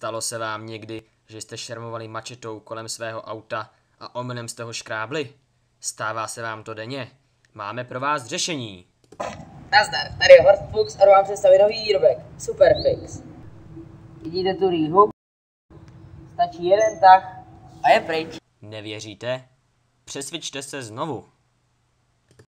Stalo se vám někdy, že jste šermovali mačetou kolem svého auta a omylem jste ho škrábli? Stává se vám to denně? Máme pro vás řešení. Nazdar, tady je Horst Fuchs a jdu vám představit nový výrobek, Superfix. Vidíte tu rýhu? Stačí jeden tah a je pryč. Nevěříte? Přesvědčte se znovu.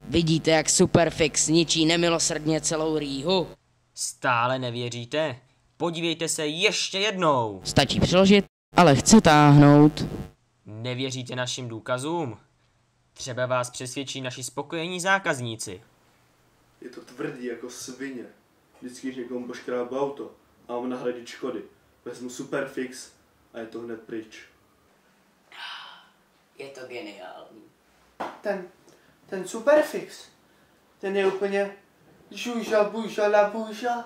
Vidíte, jak Superfix ničí nemilosrdně celou rýhu? Stále nevěříte? Podívejte se ještě jednou. Stačí přiložit a lehce táhnout. Nevěříte našim důkazům? Třeba vás přesvědčí naši spokojení zákazníci. Je to tvrdý jako svině. Vždycky, když někomu poškrábu auto a mám nahradit škody, vezmu Superfix a je to hned pryč. Je to geniální. Ten Superfix, ten je úplně žuža, buža, la buža.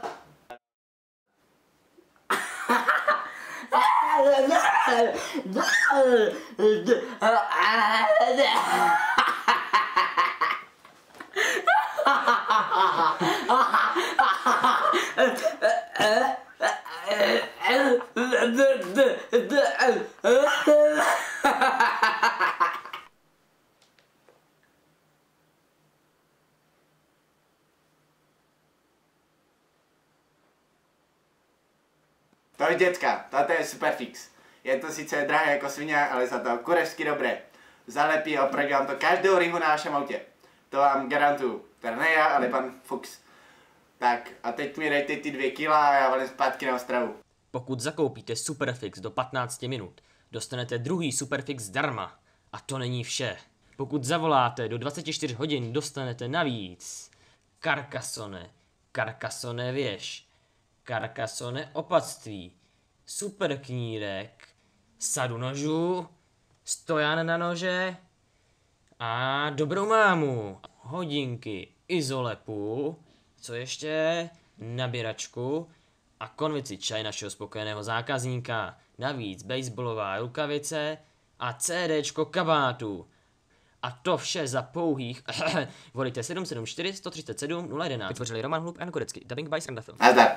Ahoj děcka, toto je Superfix. Je to sice drahé jako svině, ale za to kurevsky dobré. Zalepí a prodělám to každou rýhu na našem autě. To vám garantuju. Teda ne já, ale pan Fuchs. Tak a teď mi dejte ty 2 kila a já valím zpátky na Ostravu. Pokud zakoupíte Superfix do 15 minut, dostanete druhý Superfix zdarma. A to není vše. Pokud zavoláte do 24 hodin, dostanete navíc Carcassonne věž, Carcassonne opatství, superknírek, sadu nožů, stojan na nože a dobrou mámu, hodinky, izolepu, co ještě, nabíračku a konvici čaj našeho spokojeného zákazníka, navíc baseballová rukavice a CDčko kabátu. A to vše za pouhých volejte 774 137 011. Vytvořili Roman Hlub a Korecky. Dubbing by Sranda Film. Nazdar.